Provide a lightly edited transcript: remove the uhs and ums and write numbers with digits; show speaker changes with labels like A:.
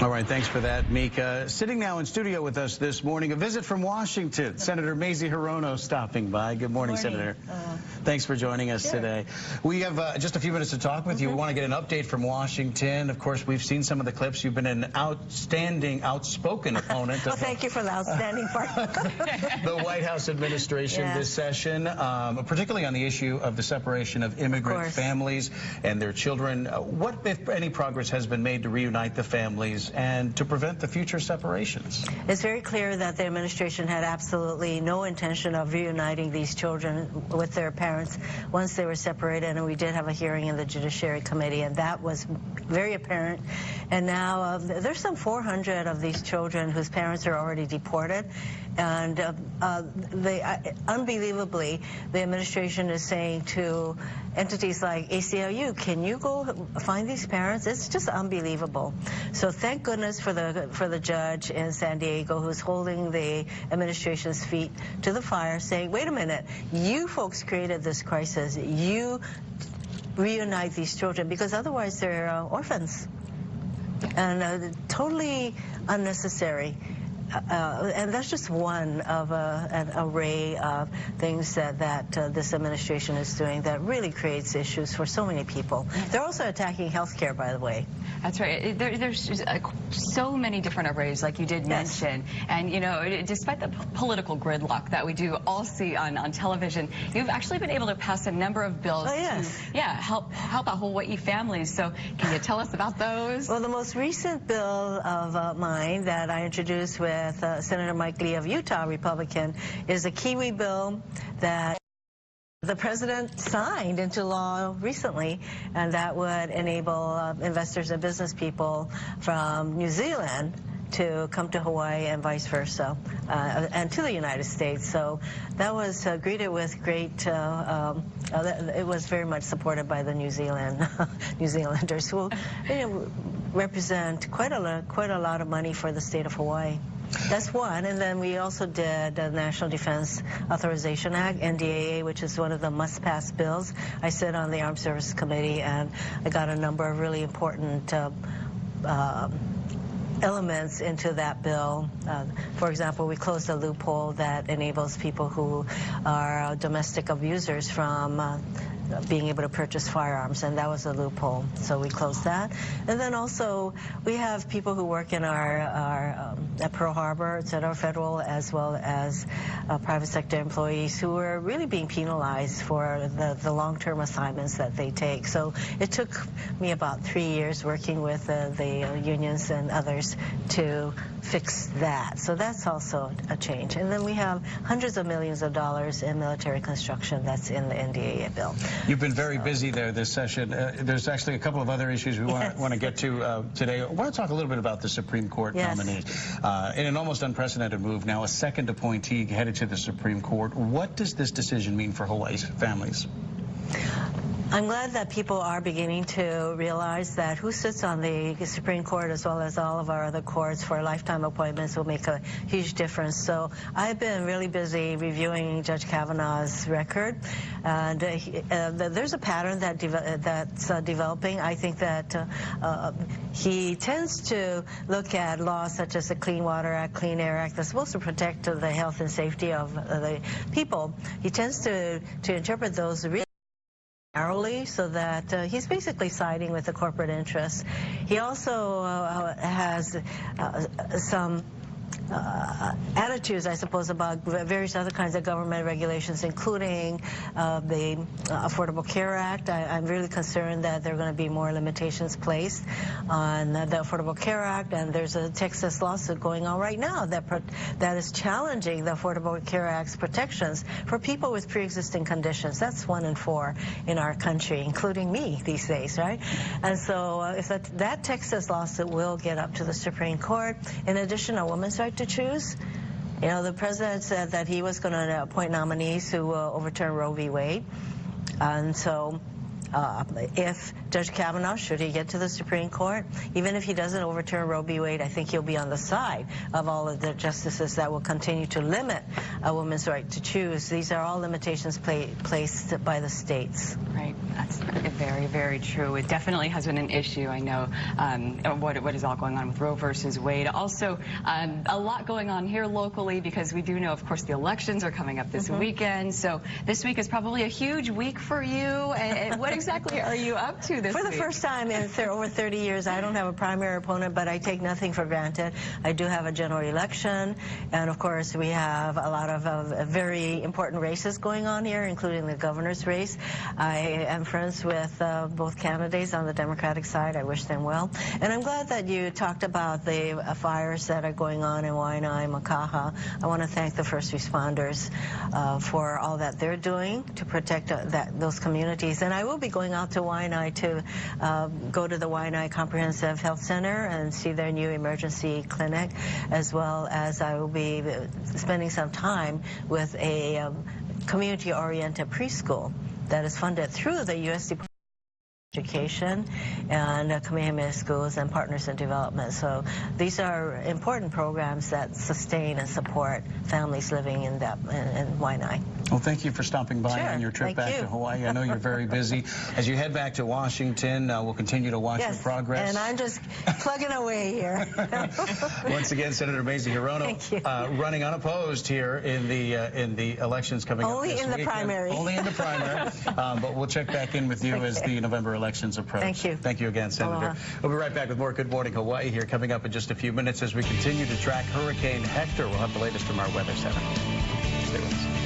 A: All right, thanks for that, Mika. Sitting now in studio with us this morning, a visit from Washington. Senator Mazie Hirono stopping by. Good morning, Senator. Thanks for joining us today. We have just a few minutes to talk with you. We want to get an update from Washington. Of course, we've seen some of the clips. You've been an outstanding, outspoken opponent.
B: Well, thank you for the outstanding part.
A: The White House administration this session, particularly on the issue of the separation of immigrant families and their children. What, if any, progress has been made to reunite the families and to prevent the future separations?
B: It's very clear that the administration had absolutely no intention of reuniting these children with their parents once they were separated, and we did have a hearing in the Judiciary Committee, and that was very apparent. And now there's some 400 of these children whose parents are already deported, and unbelievably, the administration is saying to entities like ACLU, can you go find these parents? It's just unbelievable. So thank goodness for the judge in San Diego who's holding the administration's feet to the fire, saying, wait a minute, you folks created this crisis. You reunite these children, because otherwise they're orphans. And totally unnecessary. And that's just one of an array of things that this administration is doing that really creates issues for so many people. They're also attacking health care, by the way.
C: That's right. There's just, so many different arrays, like you did mention. And, you know, despite the political gridlock that we do all see on television, you've actually been able to pass a number of bills to help out Hawaii families. So can you tell us about those?
B: Well, the most recent bill of mine that I introduced with Senator Mike Lee of Utah, Republican, is a Kiwi bill that the president signed into law recently, and that would enable investors and business people from New Zealand to come to Hawaii and vice versa, and to the United States. So that was greeted with great, it was very much supported by the New Zealanders who represent quite a lot of money for the state of Hawaii. That's one, and then we also did the National Defense Authorization Act, NDAA, which is one of the must-pass bills. I sit on the Armed Services Committee, and I got a number of really important elements into that bill. For example, we closed a loophole that enables people who are domestic abusers from being able to purchase firearms, and that was a loophole, so we closed that. And then also we have people who work in our at Pearl Harbor, et cetera, federal as well as private sector employees who are really being penalized for the long-term assignments that they take. So it took me about 3 years working with the unions and others to fix that. So that's also a change. And then we have hundreds of millions of dollars in military construction that's in the NDAA bill.
A: You've been very busy there this session. There's actually a couple of other issues we want to get to today. I want to talk a little bit about the Supreme Court nominee. In an almost unprecedented move, now a second appointee headed to the Supreme Court. What does this decision mean for Hawaii's families?
B: I'm glad that people are beginning to realize that who sits on the Supreme Court as well as all of our other courts for lifetime appointments will make a huge difference. So I've been really busy reviewing Judge Kavanaugh's record, and there's a pattern that's developing. I think that he tends to look at laws such as the Clean Water Act, Clean Air Act, that's supposed to protect the health and safety of the people. He tends to interpret those really narrowly, so that he's basically siding with the corporate interests. He also has some attitudes, I suppose, about various other kinds of government regulations, including the Affordable Care Act. I'm really concerned that there are going to be more limitations placed on the Affordable Care Act, and there's a Texas lawsuit going on right now that is challenging the Affordable Care Act's protections for people with pre-existing conditions. That's 1 in 4 in our country, including me these days, right? And so if that Texas lawsuit will get up to the Supreme Court. In addition, a woman's right to choose. You know, the president said that he was going to appoint nominees who will overturn Roe v. Wade. And so If Judge Kavanaugh, should he get to the Supreme Court, even if he doesn't overturn Roe v. Wade, I think he'll be on the side of all of the justices that will continue to limit a woman's right to choose. These are all limitations placed by the states.
C: Right. That's very, very true. It definitely has been an issue, I know, what is all going on with Roe versus Wade. Also, a lot going on here locally, because we do know, of course, the elections are coming up this weekend. So this week is probably a huge week for you. And what exactly are you up to this week?
B: For the first time in over 30 years, I don't have a primary opponent, but I take nothing for granted. I do have a general election, and of course, we have a lot of very important races going on here, including the governor's race. I am friends with both candidates on the Democratic side. I wish them well. And I'm glad that you talked about the fires that are going on in Waianae, Makaha. I want to thank the first responders for all that they're doing to protect those communities. And I will be going out to Waianae to go to the Waianae Comprehensive Health Center and see their new emergency clinic, as well as I will be spending some time with a community-oriented preschool that is funded through the U.S. Department of Education and Kamehameha Schools and Partners in Development. So these are important programs that sustain and support families living in Waianae.
A: Well, thank you for stopping by on your trip back to Hawaii. I know you're very busy. As you head back to Washington, we'll continue to watch your progress.
B: And I'm just plugging away here.
A: Once again, Senator Mazie Hirono, running unopposed here in the elections coming up this week.
B: Only in the primary.
A: Only in the primary. But we'll check back in with you as the November elections approach.
B: Thank you.
A: Thank you again, Senator. We'll be right back with more Good Morning Hawaii here coming up in just a few minutes as we continue to track Hurricane Hector. We'll have the latest from our Weather Center. Stay with us.